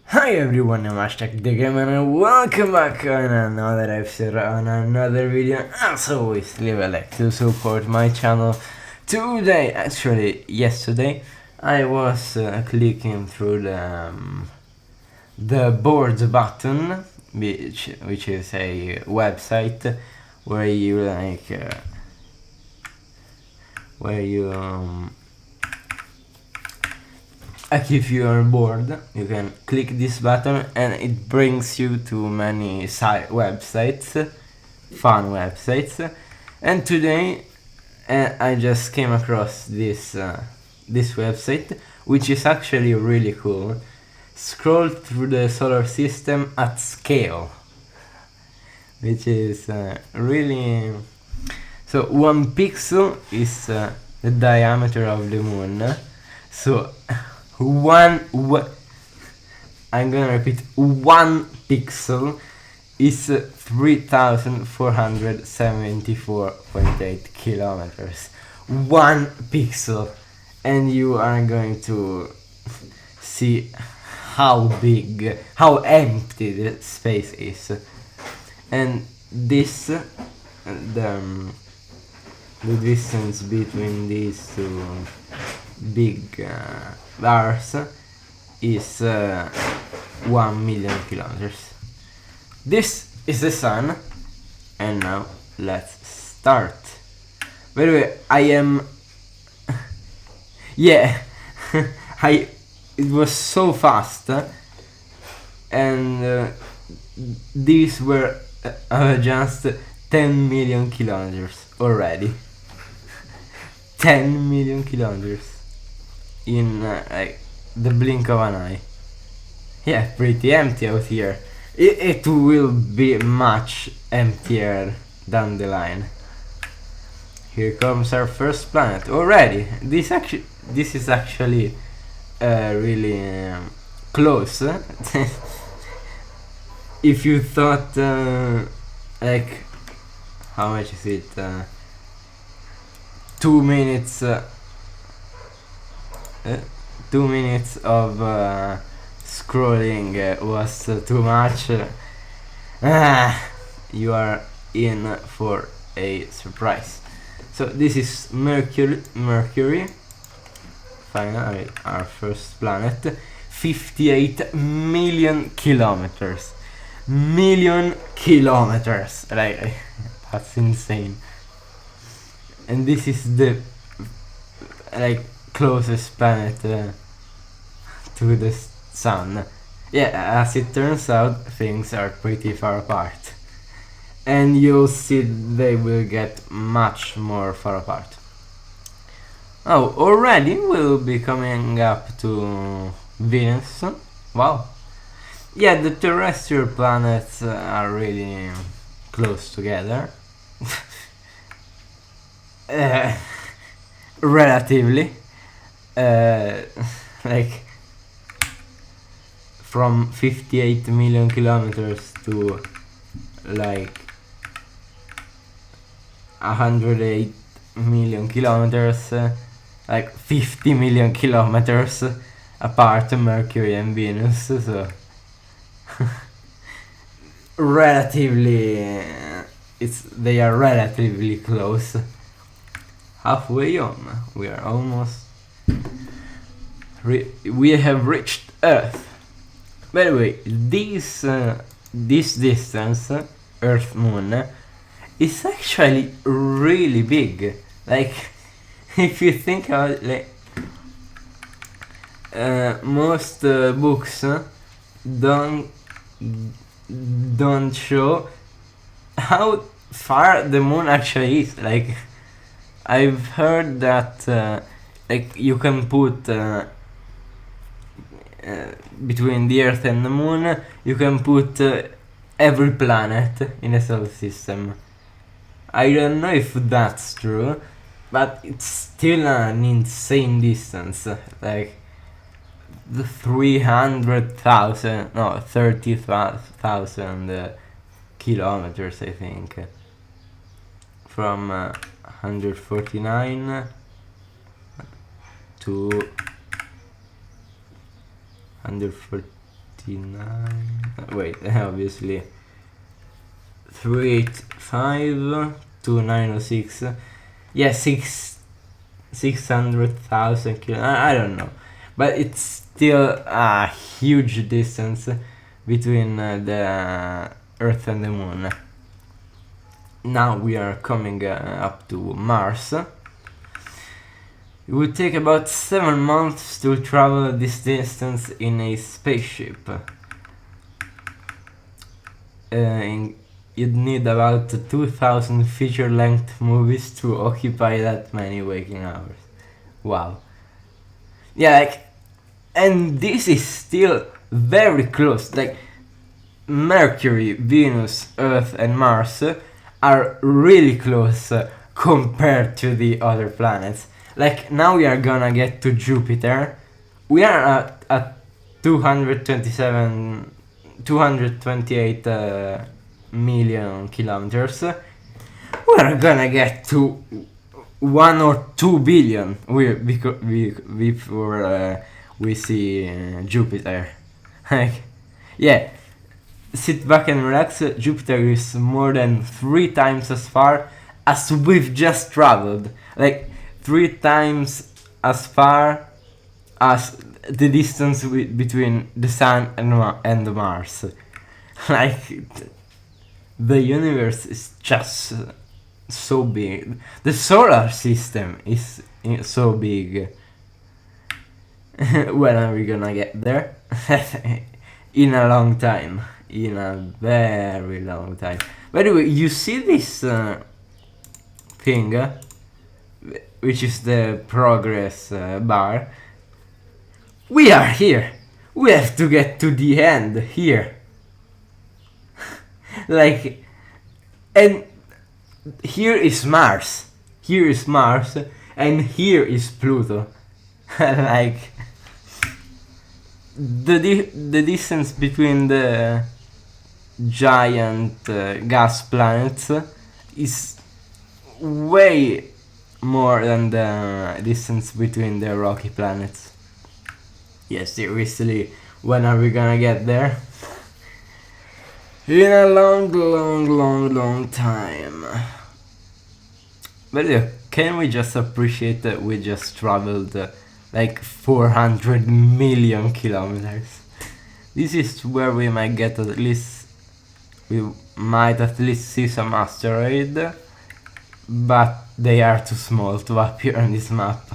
Hi everyone, I'm Hashtag the Gamer and welcome back on another episode, on another video. As always, leave a like to support my channel. Today, actually yesterday, I was clicking through the board button, which is a website where you if you are bored, you can click this button and it brings you to many websites, fun websites. And today I just came across this website, which is actually really cool. Scroll through the solar system at scale, which is really... So 1 pixel is the diameter of the moon. So I'm gonna repeat, 1 pixel is 3,474.8 kilometers. 1 pixel, and you are going to see how empty the space is. And this, the distance between these two big bars is 1 million kilometers. This is the sun, and now let's start. By the way, I am yeah it was so fast, and these were just 10 million kilometers already. 10 million kilometers in like the blink of an eye. Yeah, pretty empty out here. It will be much emptier down the line. Here comes our first planet already. This is actually really close. If you thought like, how much is it? 2 minutes. 2 minutes of scrolling was too much. You are in for a surprise. So this is Mercury. Finally, our first planet. 58 million kilometers. Like, that's insane. And this is the closest planet to the sun. Yeah, as it turns out, things are pretty far apart, and you'll see they will get much more far apart. Oh, already we'll be coming up to Venus. Wow. Yeah, the terrestrial planets are really close together. Relatively. Like from 58 million kilometers to like 108 million kilometers, like 50 million kilometers apart, Mercury and Venus. So relatively, they are relatively close. Halfway on, we are almost. We have reached Earth. By the way, this distance, Earth Moon, is actually really big. Like, if you think about it, like, most books don't show how far the moon actually is. Like, I've heard that like you can put between the Earth and the Moon, you can put every planet in a solar system. I don't know if that's true, but it's still an insane distance. Like the 300,000, no, 30,000 kilometers, I think, from 149 to 140. Wait, obviously 385 to 906. Yeah, 600,000 kilometers. I don't know, but it's still a huge distance between the Earth and the Moon. Now we are coming up to Mars. It would take about 7 months to travel this distance in a spaceship. You'd need about 2,000 feature-length movies to occupy that many waking hours. Wow. Yeah, like, and this is still very close. Like, Mercury, Venus, Earth, and Mars are really close compared to the other planets. Like, now we are gonna get to Jupiter. We are at 228 million kilometers. We are gonna get to 1 or 2 billion before we see Jupiter. Like, yeah, sit back and relax. Jupiter is more than 3 times as far as we've just traveled. Like, 3 times as far as the distance between the Sun and Mars. Like, the universe is just so big. The solar system is so big. When are we gonna get there? In a long time. In a very long time. By the way, you see this thing, which is the progress bar? We are here. We have to get to the end here. Like, and here is Mars. Here is Mars, and here is Pluto. Like, the distance between the giant gas planets is way more than the distance between the rocky planets. Yes, seriously, when are we gonna get there? In a long time. But yeah, can we just appreciate that we just traveled like 400 million kilometers? This is where we might get at least, we might at least see some asteroid, but they are too small to appear on this map.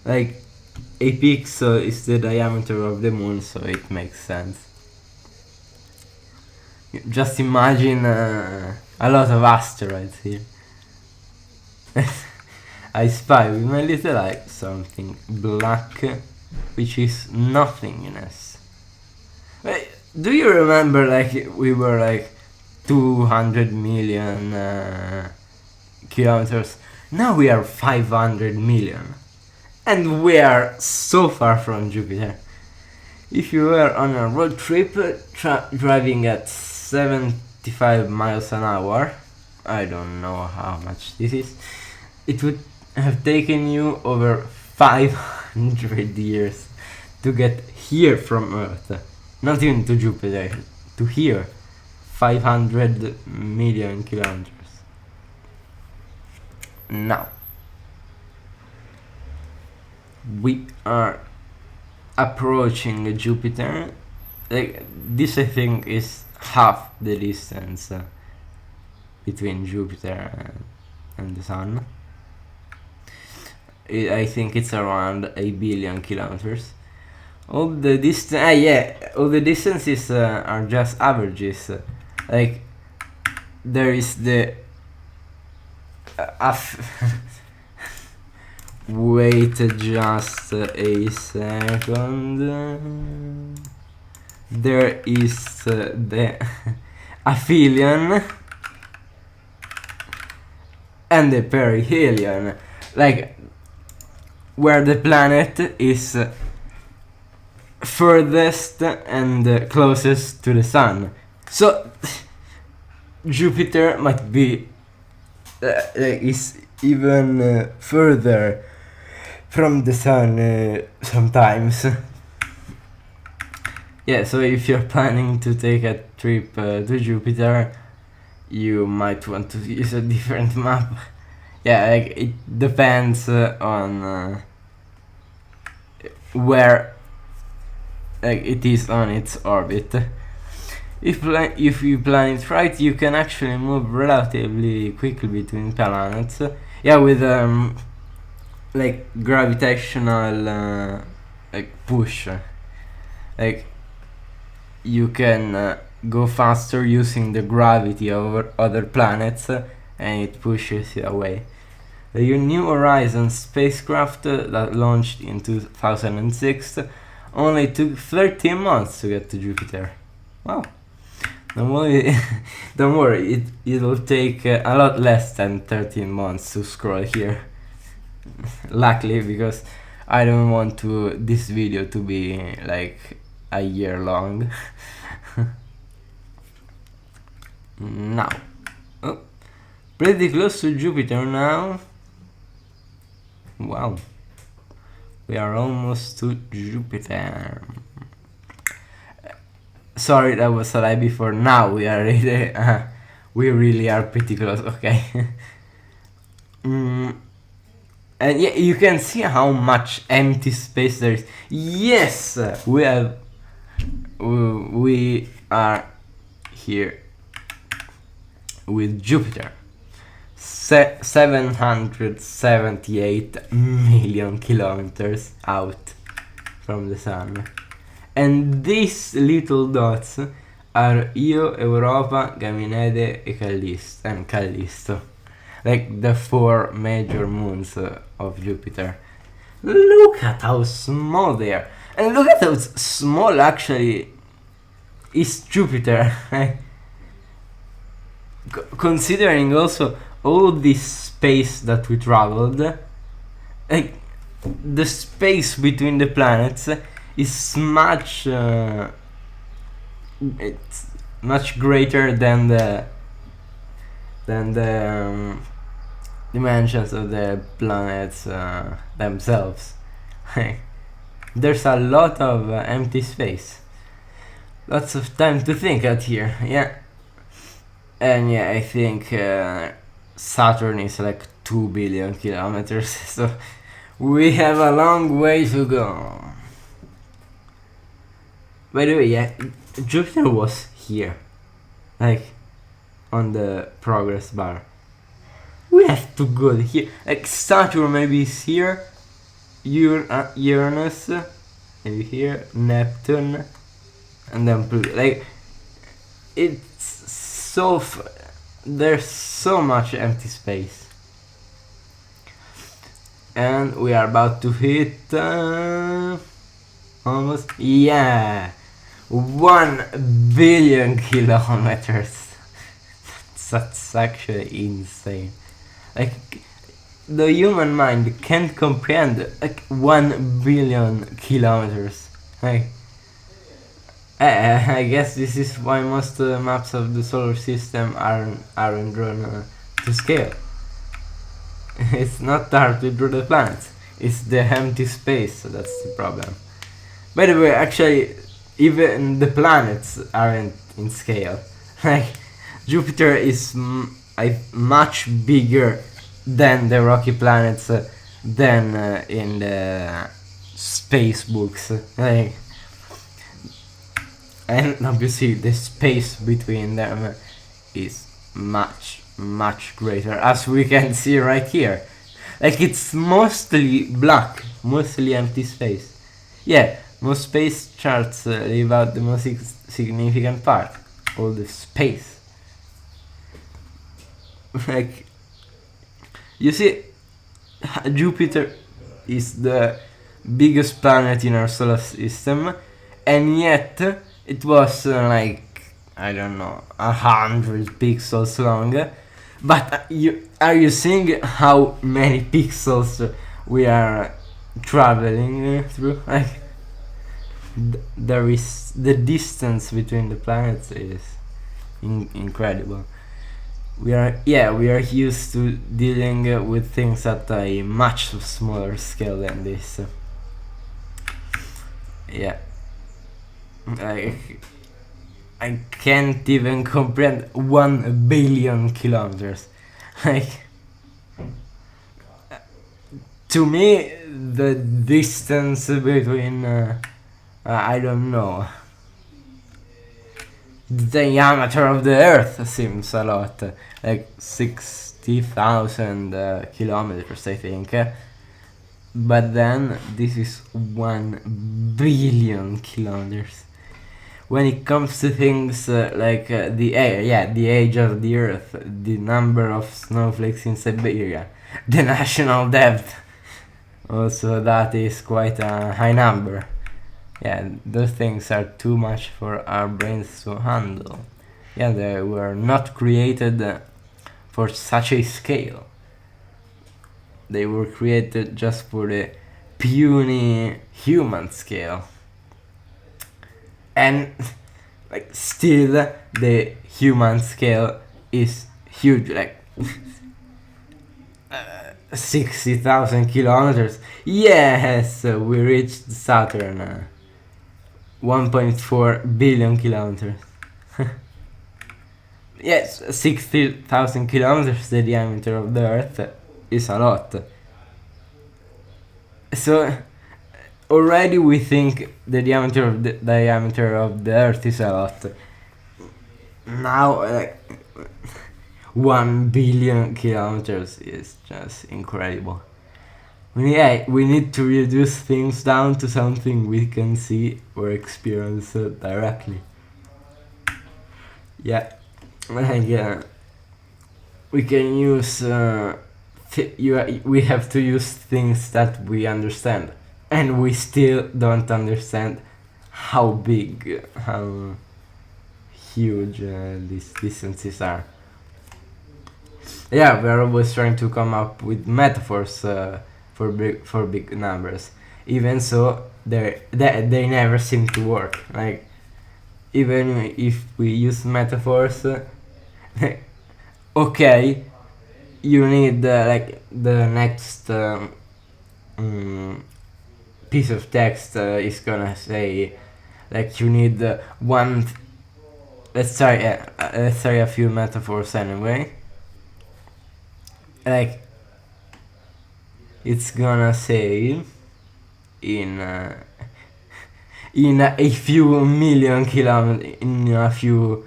Like, a pixel is the diameter of the moon, so it makes sense. Just imagine a lot of asteroids here. I spy with my little eye something black, which is nothingness. Do you remember, like, we were like 200 million kilometers? Now we are 500 million. And we are so far from Jupiter. If you were on a road trip driving at 75 miles an hour, I don't know how much this is, it would have taken you over 500 years to get here from Earth. Not even to Jupiter, to here. 500 million kilometers. Now, we are approaching Jupiter. Like, this I think is half the distance between Jupiter and the Sun. I think it's around 1 billion kilometers. All the distances are just averages. Like, there is the wait just a second. There is the aphelion and the perihelion, like, where the planet is furthest and closest to the Sun. So Jupiter might be is even further from the Sun sometimes. Yeah, so if you're planning to take a trip to Jupiter, you might want to use a different map. Yeah, like it depends on where like it is on its orbit. If you plan it right, you can actually move relatively quickly between planets. Yeah, with like gravitational like push. Like you can go faster using the gravity over other planets, and it pushes you away. The New Horizons spacecraft that launched in 2006 only took 13 months to get to Jupiter. Wow. Don't worry, don't worry, it'll take a lot less than 13 months to scroll here. Luckily, because I don't want this video to be like a year long. Now, oh, pretty close to Jupiter now. Wow, we are almost to Jupiter. Sorry, that was a lie before. Now we are really, we really are pretty close. Okay. And yeah, you can see how much empty space there is. Yes, we are here with Jupiter. 778 million kilometers out from the sun. And these little dots are Io, Europa, Ganymede, and Callisto. Like the 4 major moons of Jupiter. Look at how small they are. And look at how small actually is Jupiter. Considering also all this space that we traveled, like the space between the planets is much it's much greater than the dimensions of the planets themselves. There's a lot of empty space, lots of time to think out here. Yeah. And yeah, I think Saturn is like 2 billion kilometers, so we have a long way to go. By the way, yeah, Jupiter was here, like on the progress bar. We have to go here. Like Saturn maybe is here, Uranus maybe here, Neptune, and then Pluto. Like it's so there's so much empty space, and we are about to hit almost 1 billion kilometers. That's actually insane. Like the human mind can't comprehend like 1 billion kilometers. Like I guess this is why most maps of the solar system aren't drawn to scale. It's not hard to draw the planets, it's the empty space, so that's the problem. By the way, actually, even the planets aren't in scale. Like, Jupiter is much bigger than the rocky planets than in the space books. Like, and obviously the space between them is much greater, as we can see right here. Like it's mostly black, mostly empty space. Yeah, most space charts leave out the most significant part, all the space. Like, you see, Jupiter is the biggest planet in our solar system, and yet it was like, I don't know, 100 pixels long. But are you seeing how many pixels we are traveling through? Like, there is the distance between the planets is incredible. We are used to dealing with things at a much smaller scale than this. Yeah. Like, I can't even comprehend 1 billion kilometers. Like, to me, the distance between, I don't know, the diameter of the Earth seems a lot, like 60,000 kilometers, I think. But then this is 1 billion kilometers. When it comes to things like the age of the Earth, the number of snowflakes in Siberia, the national debt, also that is quite a high number. Yeah, those things are too much for our brains to handle. Yeah, they were not created for such a scale. They were created just for the puny human scale. And like still the human scale is huge, like 60,000 kilometers. Yes, we reached Saturn. 1.4 billion kilometers. Yes, 60,000 kilometers, the diameter of the Earth, is a lot. So already we think the diameter of the Earth is a lot. Now, like, 1 billion kilometers is just incredible. Yeah, we need to reduce things down to something we can see or experience directly. Yeah, like, we can use. We have to use things that we understand, and we still don't understand how big, how huge these distances are. Yeah, we're always trying to come up with metaphors for big numbers. Even so, they never seem to work. Like, even if we use metaphors, okay, you need like the next piece of text is gonna say, like, you need one. Let's try a few metaphors anyway. Like, it's gonna say in a few million kilometers, in a few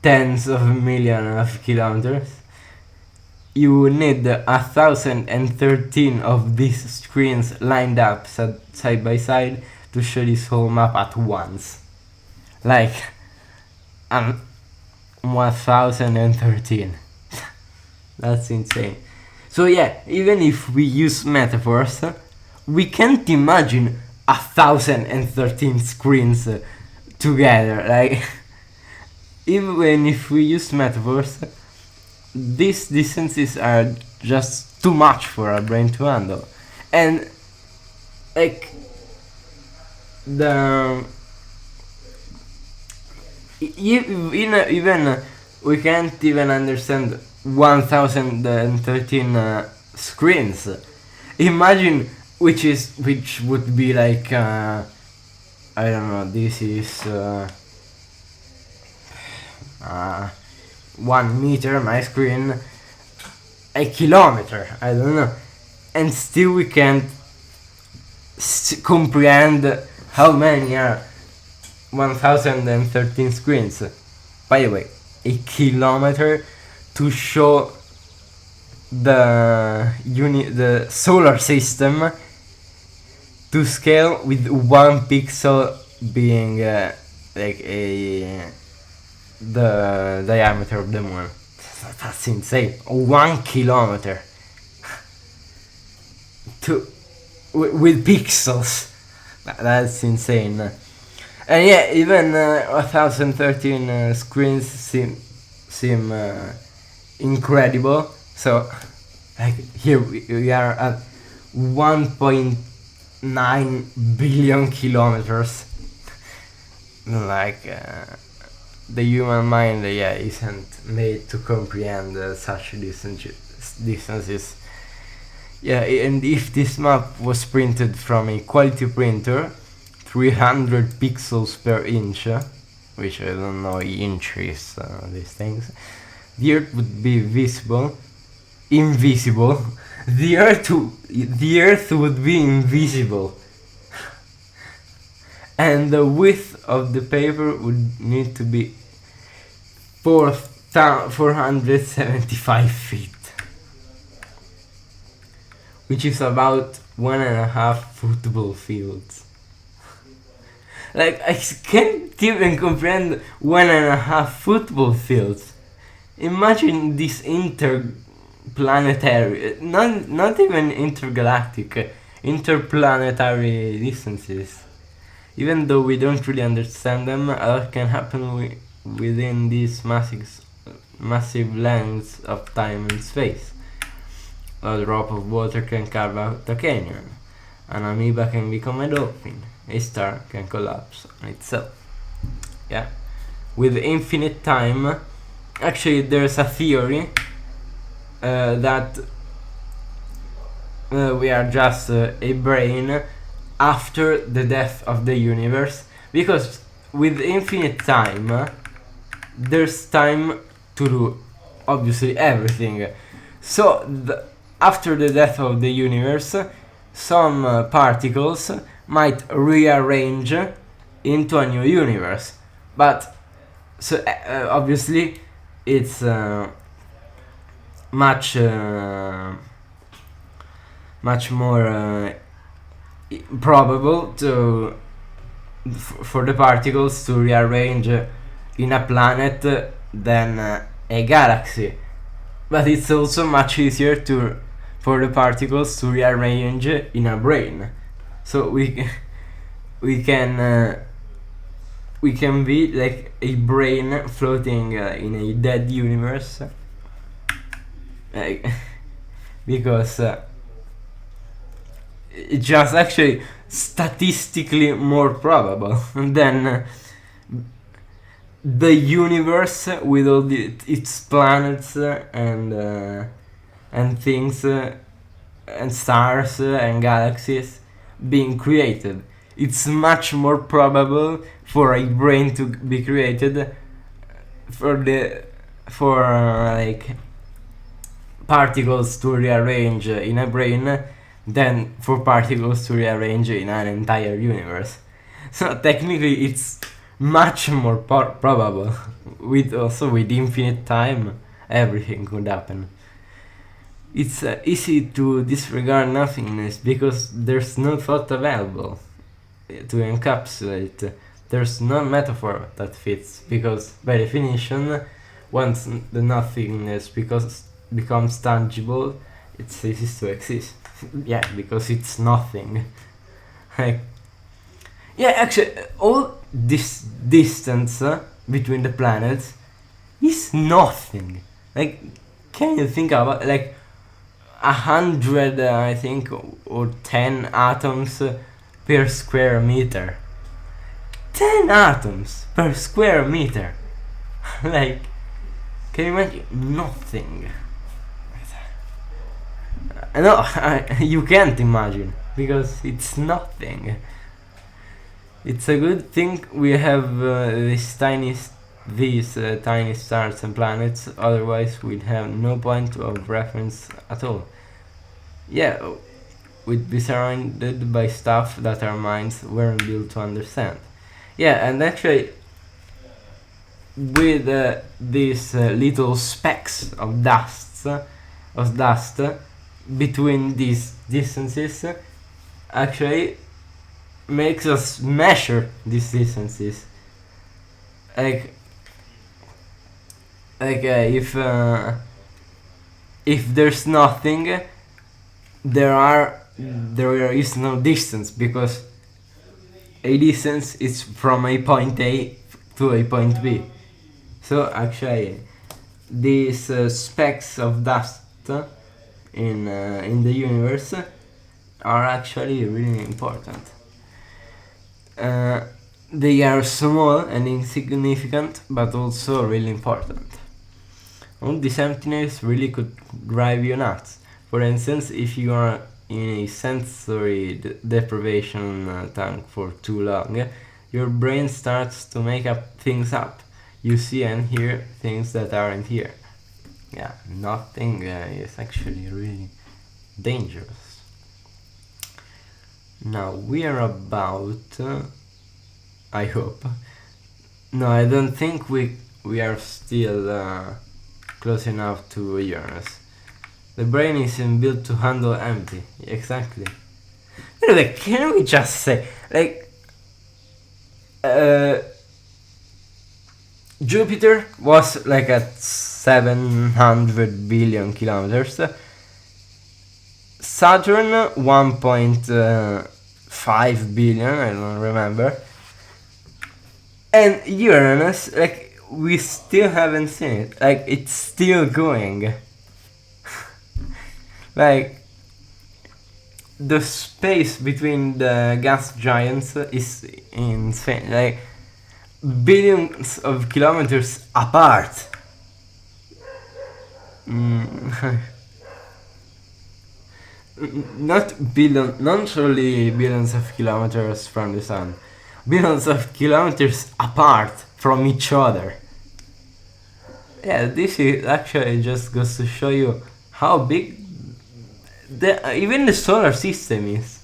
tens of million of kilometers, you need 1,013 of these screens lined up side by side to show this whole map at once. Like, 1,013. That's insane. So yeah, even if we use metaphors, we can't imagine 1,013 screens together. Like, even if we use metaphors, these distances are just too much for our brain to handle. And like, even we can't even understand 1,013 screens. Imagine which would be like I don't know. This is 1 meter. My screen, a kilometer. I don't know, and still we can't comprehend how many are 1,013 screens. By the way, a kilometer to show the solar system to scale, with 1 pixel being the diameter of the moon. That's insane. 1 kilometer with pixels. That's insane. And yeah, even 1,013 screens seem incredible. So, like, here we are at 1.9 billion kilometers. Like, the human mind, isn't made to comprehend such distances. Yeah, and if this map was printed from a quality printer, it 300 pixels per inch, which I don't know inches, these things, the Earth would be invisible. The Earth would be invisible, and the width of the paper would need to be 475 feet, which is about 1.5 football fields. Like, I can't even comprehend 1.5 football fields. Imagine this interplanetary, not even intergalactic, interplanetary distances. Even though we don't really understand them, a lot can happen within these massive lengths of time and space. A drop of water can carve out a canyon. An amoeba can become a dolphin. A star can collapse on itself. Yeah. With infinite time, actually there's a theory that we are just a brain after the death of the universe, because with infinite time there's time to do obviously everything. So after the death of the universe, some particles might rearrange into a new universe, but so obviously it's much more probable for the particles to rearrange in a planet than a galaxy, but it's also much easier for the particles to rearrange in a brain. So we can be like a brain floating in a dead universe, because it's just actually statistically more probable than the universe with all its planets and things and stars and galaxies being created. It's much more probable for a brain to be created, for like particles to rearrange in a brain, than for particles to rearrange in an entire universe. So technically it's much more probable. With infinite time, everything could happen. It's easy to disregard nothingness because there's no thought available to encapsulate. There's no metaphor that fits, because by definition, once the nothingness becomes tangible, it ceases to exist. Yeah, because it's nothing. Like, yeah, actually, all this distance between the planets is nothing. Like, can you think about like 100, I think, or 10 atoms per square meter? 10 atoms per square meter. Like, can you imagine? Nothing. No, you can't imagine, because it's nothing. It's a good thing we have these tiny stars and planets, otherwise we'd have no point of reference at all. Yeah, we'd be surrounded by stuff that our minds weren't built to understand. Yeah, and actually, with these little specks of dust between these distances, actually makes us measure these distances. Like if there's nothing, there is no distance, because a distance is from a point A to a point B. So actually, these specks of dust in the universe are actually really important. They are small and insignificant, but also really important. All this emptiness really could drive you nuts. For instance, if you are in a sensory deprivation tank for too long, your brain starts to make up things up. You see and hear things that aren't here. Yeah, nothing is actually really dangerous. Now we are about, I hope. No, I don't think we are still close enough to Uranus. The brain is built to handle empty. Exactly. Anyway, can we just say, like, Jupiter was like at 700 billion kilometers. Saturn 1.5 billion, I don't remember. And Uranus, like, we still haven't seen it. Like, it's still going. Like, the space between the gas giants is insane. Like, billions of kilometers apart. Not only billions of kilometers from the sun, billions of kilometers apart from each other. Yeah, this is actually just goes to show you how big even the solar system is.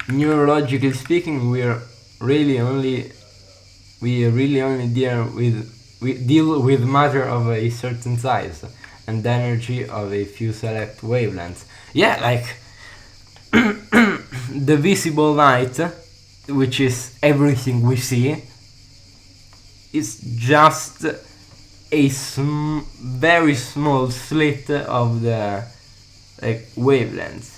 Neurologically speaking, we really only deal with matter of a certain size and the energy of a few select wavelengths. Yeah, like the visible light, which is everything we see, is just a very small slit of the wavelengths.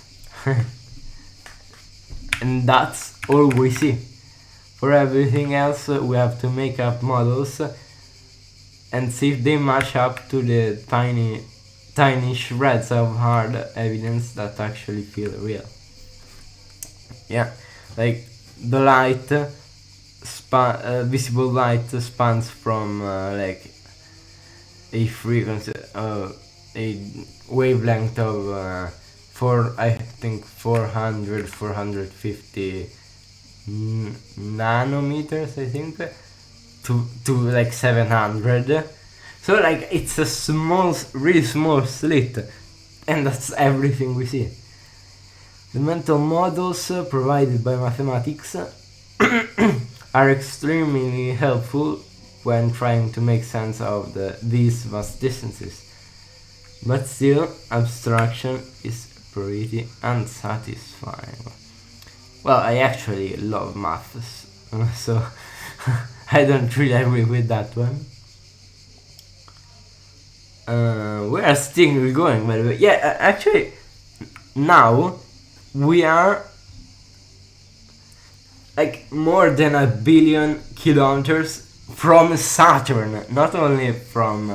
And that's all we see. For everything else, we have to make up models and see if they match up to the tiny shreds of hard evidence that actually feel real. Yeah, like the light, visible light spans from like a frequency, a wavelength of I think 450 nanometers, I think, to like 700. So like it's a really small slit, and that's everything we see. The mental models provided by mathematics are extremely helpful when trying to make sense of these vast distances. But still, abstraction is pretty unsatisfying. Well, I actually love maths, so I don't really agree with that one. We are still going, by the way. Yeah, actually, now we are like more than 1 billion kilometers from Saturn, not only from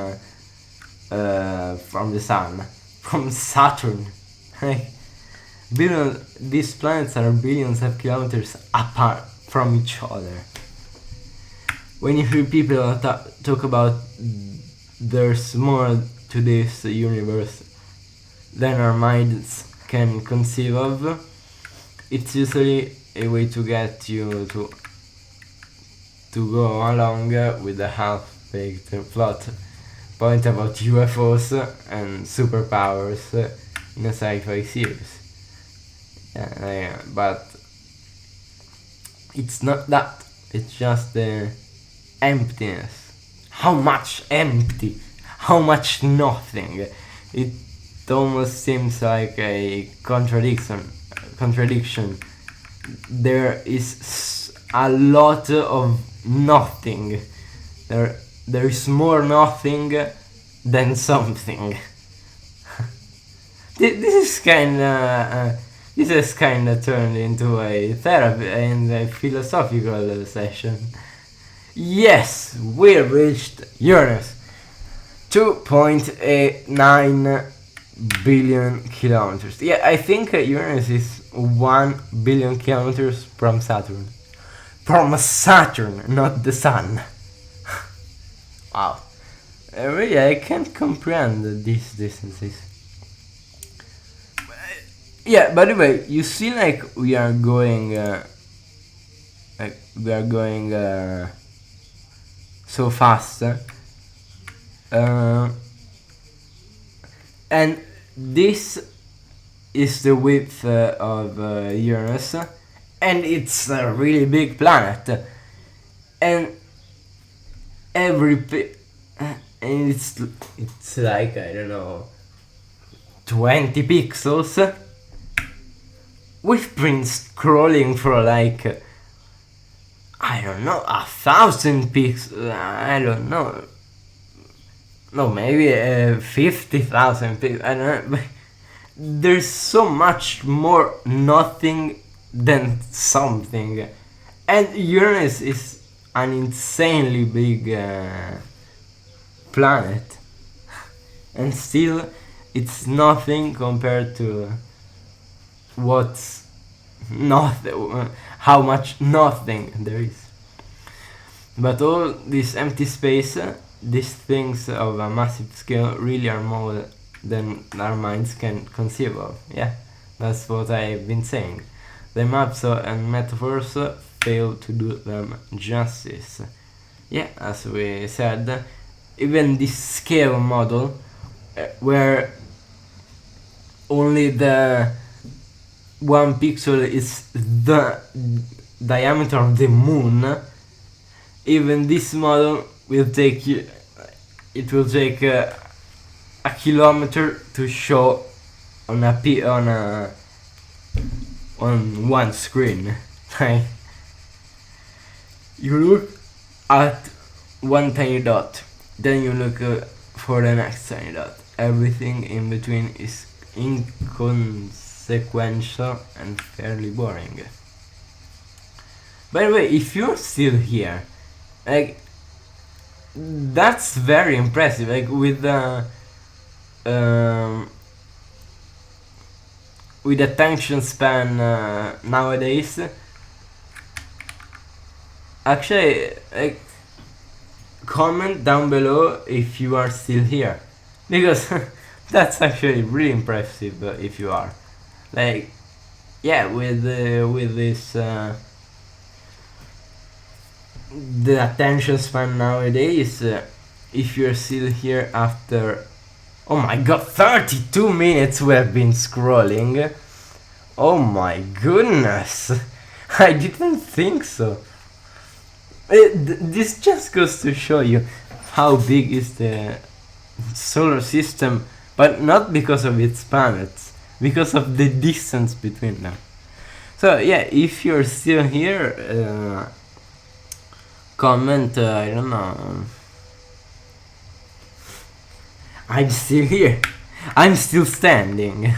the sun, from Saturn. These planets are billions of kilometers apart from each other. When you hear people talk about there's more to this universe than our minds can conceive of, it's usually a way to get you to go along with the half-baked plot point about UFOs and superpowers in a sci-fi series. But it's not that. It's just the emptiness. How much empty? How much nothing? It almost seems like a contradiction. There is a lot of nothing. There is more nothing than something. This has kinda turned into a therapy and a philosophical session. Yes, we reached Uranus. 2.9 billion kilometers. Yeah, I think Uranus is 1 billion kilometers from Saturn. From Saturn, not the sun. Wow. Really, I can't comprehend these distances. Yeah, by the way, you see, like, we are going so fast, and this is the width of Uranus, and it's a really big planet, and and it's like, I don't know, 20 pixels. We've been scrolling for like, I don't know, 1,000 pixels. I don't know. No, maybe 50,000 pixels. I don't know. But there's so much more nothing than something. And Uranus is an insanely big planet. And still, it's nothing compared to what's nothing, how much nothing there is. But all this empty space, these things of a massive scale, really are more than our minds can conceive of. Yeah, that's what I've been saying. The maps and metaphors fail to do them justice. Yeah, as we said, even this scale model, where only the 1 pixel is the diameter of the moon, even this model will take you, it will take a kilometer to show on on one screen. You look at one tiny dot, then you look for the next tiny dot. Everything in between is inconsequential and fairly boring. By the way, if you're still here, like, that's very impressive. Like, with the attention span nowadays, actually, like, comment down below if you are still here, because that's actually really impressive if you are. Like, yeah, with this the attention span nowadays, if you're still here after, oh my god, 32 minutes we have been scrolling. Oh my goodness, I didn't think so. This just goes to show you how big is the solar system, but not because of its planets, because of the distance between them. So yeah, if you're still here, comment, I don't know, I'm still here, I'm still standing.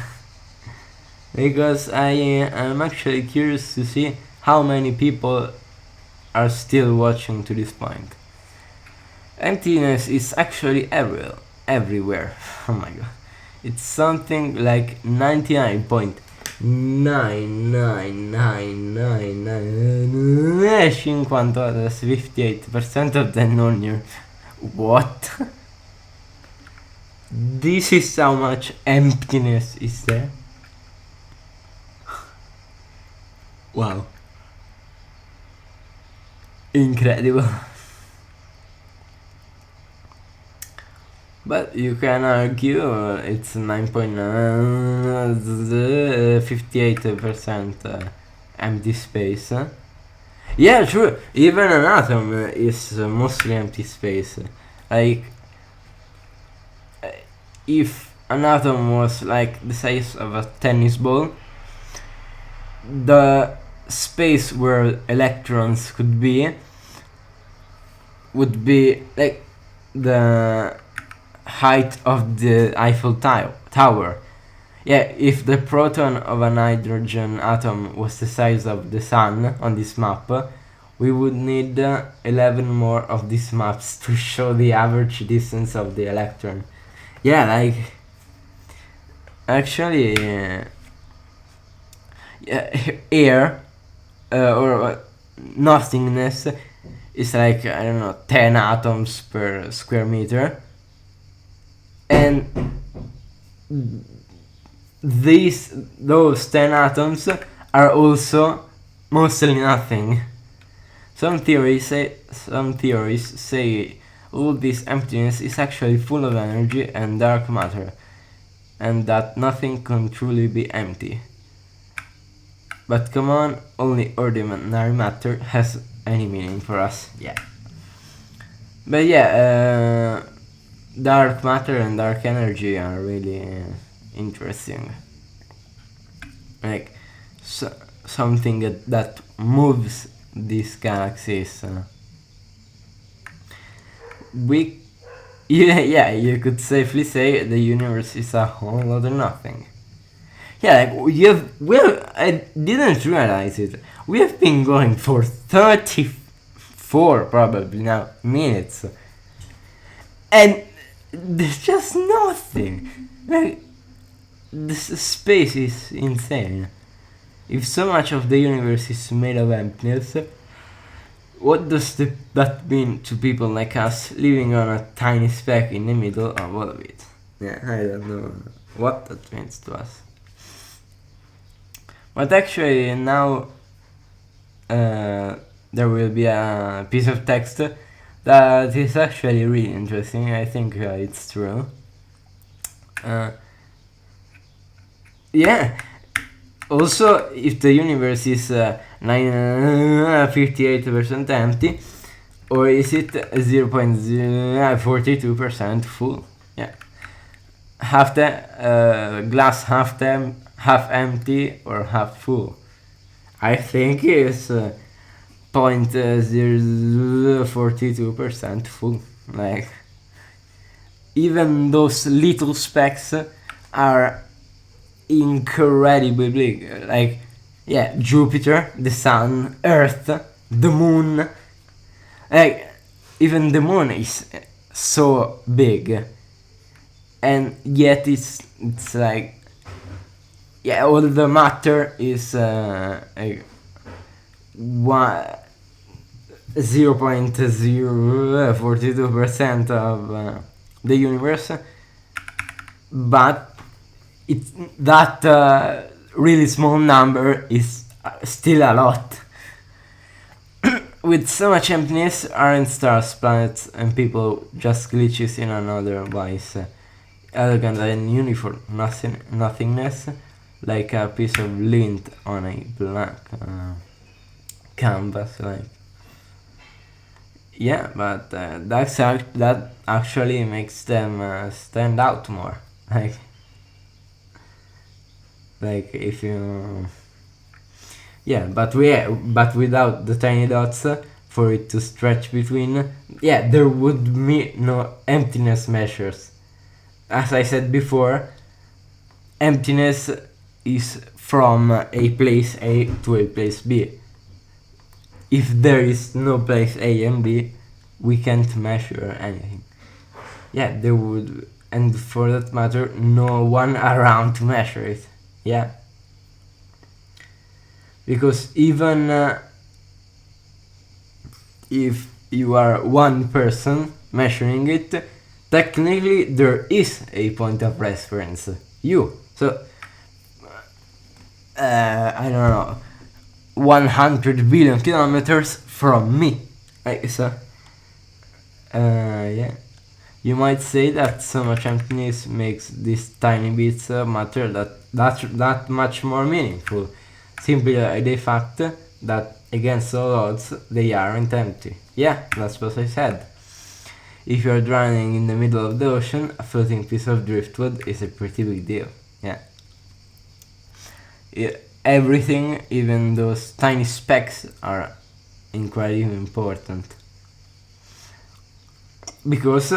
Because I am actually curious to see how many people are still watching to this point. Emptiness is actually everywhere. Oh my god. It's something like 58% of the non-year. What? This is how much emptiness is there. Wow. Incredible. But you can argue it's 58% empty space. Yeah, true. Even an atom is mostly empty space. Like, if an atom was like the size of a tennis ball, the space where electrons could be would be like the height of the Eiffel Tower. Yeah, if the proton of a hydrogen atom was the size of the sun on this map, we would need 11 more of these maps to show the average distance of the electron. Yeah, like, actually, air or nothingness is like, I don't know, 10 atoms per square meter, and those 10 atoms are also mostly nothing. Some theories say all this emptiness is actually full of energy and dark matter, and that nothing can truly be empty. But come on, only ordinary matter has any meaning for us. Yeah. But yeah, dark matter and dark energy are really interesting. Like something that moves these galaxies. You could safely say the universe is a whole lot of nothing. Yeah, I didn't realize it. We have been going for 34 probably now minutes, and there's just nothing. Like, this space is insane. If so much of the universe is made of emptiness, what does that mean to people like us living on a tiny speck in the middle of all of it? Yeah, I don't know what that means to us. But actually now there will be a piece of text that is actually really interesting. I think it's true. Yeah. Also, if the universe is 58% empty, or is it 0.042% full? Yeah. Half the glass half empty or half full. I think it's 0.042% full. Like, even those little specks are incredibly big. Like, yeah, Jupiter, the Sun, Earth, the Moon. Like, even the Moon is so big, and yet it's like, yeah, all the matter is 0.042% of the universe, but that really small number is still a lot. With so much emptiness, aren't stars, planets, and people just glitches in an otherwise elegant and uniform nothingness, like a piece of lint on a blank canvas? Like, yeah, but that actually makes them stand out more. Like if you, yeah, but without the tiny dots for it to stretch between, yeah, there would be no emptiness measures. As I said before, emptiness is from a place A to a place B. If there is no place A and B, we can't measure anything. Yeah, there would, and for that matter, no one around to measure it. Yeah. Because even if you are one person measuring it, technically there is a point of reference, you. So, I don't know, 100 billion kilometers from me. Like, so, yeah. You might say that so much emptiness makes these tiny bits of matter that much more meaningful. Simply the fact that against all odds they aren't empty. Yeah, that's what I said. If you're drowning in the middle of the ocean, a floating piece of driftwood is a pretty big deal. Yeah. Everything, even those tiny specks, are incredibly important. Because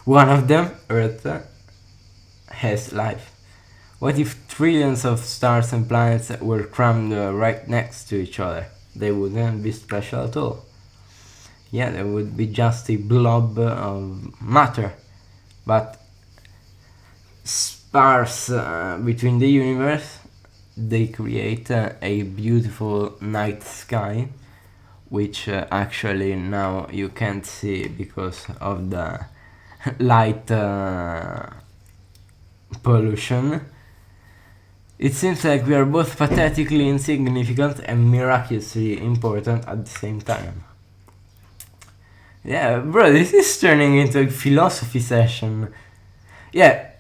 one of them, Earth, has life. What if trillions of stars and planets were crammed right next to each other? They wouldn't be special at all. Yeah, they would be just a blob of matter. But sparse between the universe, they create a beautiful night sky, which actually now you can't see because of the light pollution. It seems like we are both pathetically insignificant and miraculously important at the same time. Yeah, bro, this is turning into a philosophy session. Yeah,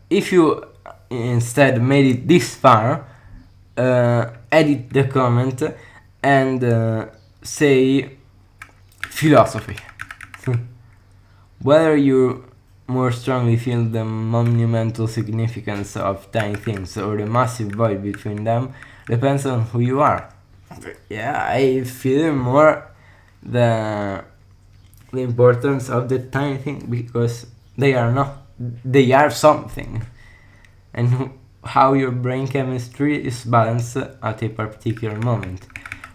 if you instead made it this far, edit the comment and say philosophy. Whether you more strongly feel the monumental significance of tiny things or the massive void between them depends on who you are. Yeah, I feel more the importance of the tiny thing because they are something, and how your brain chemistry is balanced at a particular moment.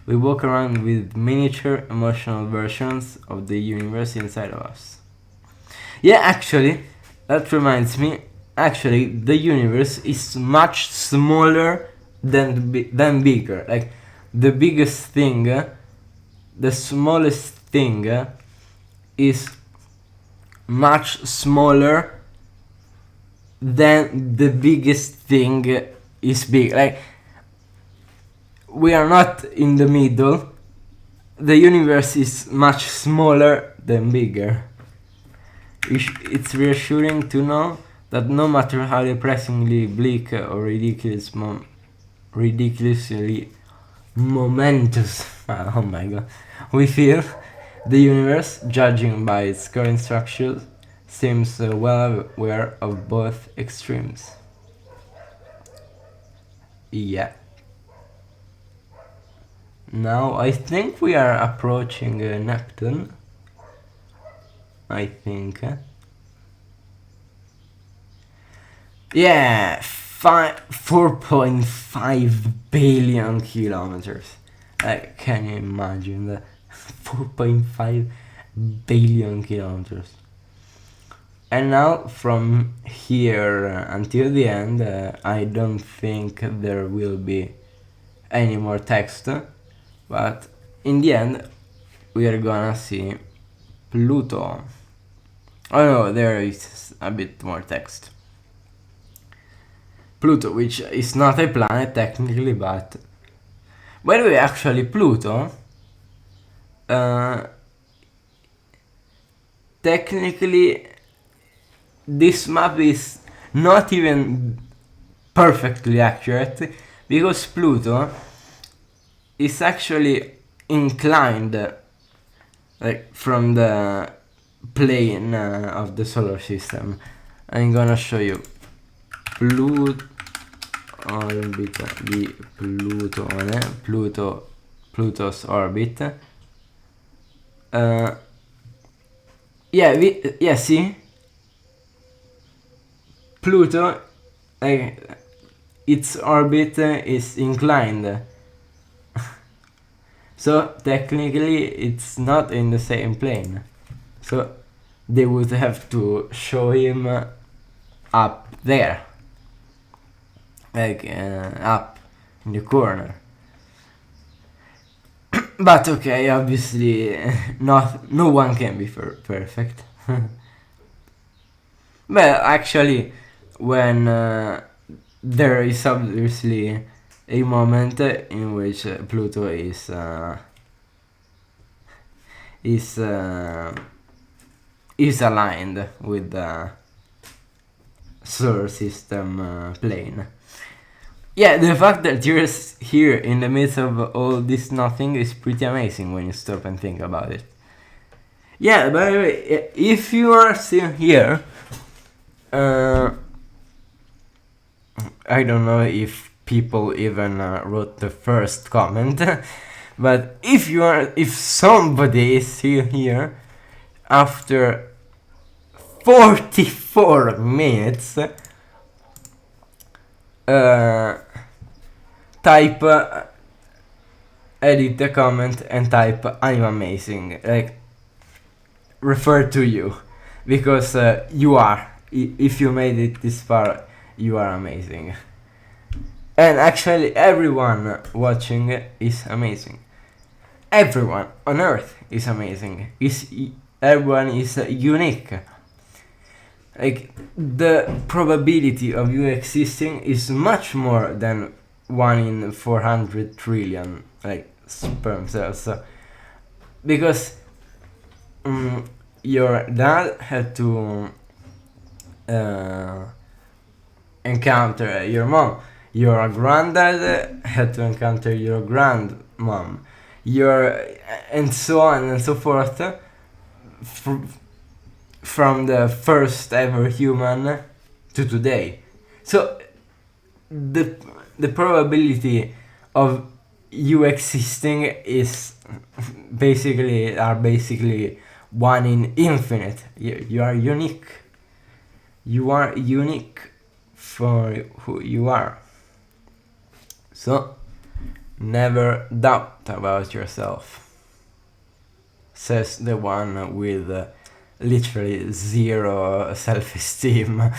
We walk around with miniature emotional versions of the universe inside of us. Yeah, actually, that reminds me. Actually, the universe is much smaller than bigger. Like the biggest thing, the smallest thing is much smaller than the biggest thing is big. Like we are not in the middle. The universe is much smaller than bigger. It's reassuring to know that no matter how depressingly bleak or ridiculously momentous oh my god, we feel, the universe, judging by its current structure, seems well aware of both extremes. Yeah. Now I think we are approaching Neptune. I think. Yeah, 4.5 billion kilometers. Can you imagine that? 4.5 billion kilometers. And now from here until the end, I don't think there will be any more text, but in the end we are gonna see Pluto. Oh no, there is a bit more text. Pluto, which is not a planet technically, but by the way, actually Pluto technically this map is not even perfectly accurate because Pluto is actually inclined like from the plane of the solar system. I'm gonna show you Pluto's orbit. See, Pluto, its orbit is inclined. So technically it's not in the same plane. So they would have to show him up there. Up in the corner. But okay, obviously no one can be perfect. Well, actually, when there is obviously a moment in which Pluto is aligned with the solar system plane. Yeah, the fact that you're here in the midst of all this nothing is pretty amazing when you stop and think about it. Yeah, by the way, if you are still here, I don't know if people even wrote the first comment, but if somebody is still here after 44 minutes, type edit the comment and type I'm amazing, like refer to you, because you are, if you made it this far, you are amazing. And actually everyone watching is amazing. Everyone on earth is amazing. Everyone is unique. like the probability of you existing is much more than 1 in 400 trillion like sperm cells. So, because your dad had to encounter your mom, your granddad had to encounter your grandmom, and so on and so forth, from the first ever human to today. So the probability of you existing is basically 1 in infinite. You are unique. You are unique for who you are. So never doubt about yourself, says the one with literally zero self-esteem.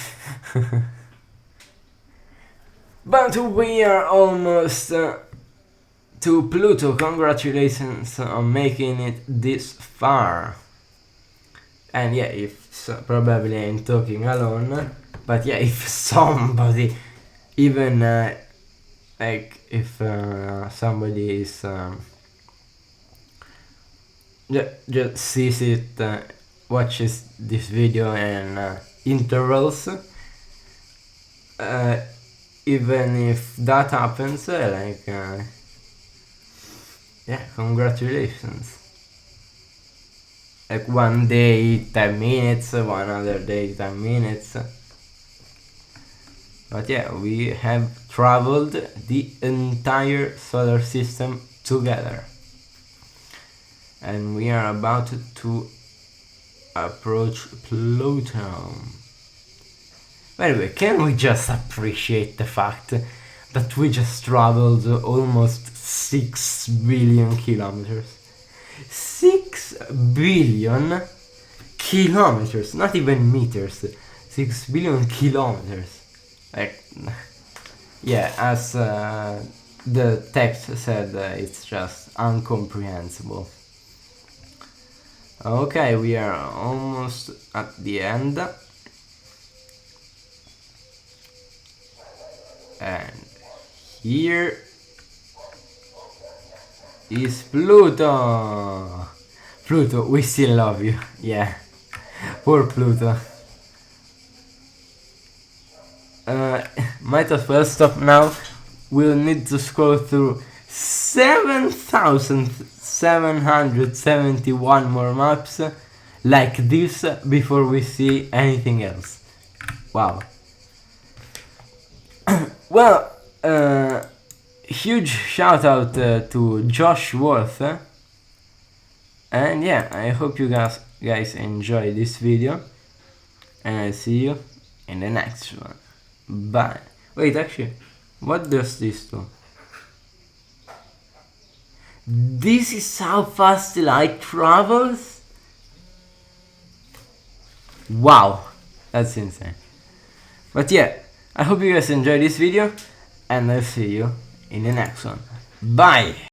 But we are almost to Pluto. Congratulations on making it this far. And yeah, probably I'm talking alone, but yeah, if somebody, even like if somebody is just sees it, watches this video in intervals, even if that happens, yeah, congratulations. Like one day 10 minutes, one other day 10 minutes. But yeah, we have traveled the entire solar system together. And we are about to approach Pluto. By the way, can we just appreciate the fact that we just traveled almost 6 billion kilometers? 6 billion kilometers, not even meters, 6 billion kilometers. Like, yeah, as the text said, it's just incomprehensible. Okay, we are almost at the end. And here is Pluto. Pluto, we still love you. Yeah, poor Pluto. Might as well stop now. We'll need to scroll through 7,771 more maps like this before we see anything else. Wow. Well, huge shout out to Josh Worth. And yeah, I hope you guys enjoy this video. And I'll see you in the next one. Bye. Wait, actually, what does this do? This is how fast light travels? Wow, that's insane. But yeah, I hope you guys enjoyed this video, and I'll see you in the next one. Bye!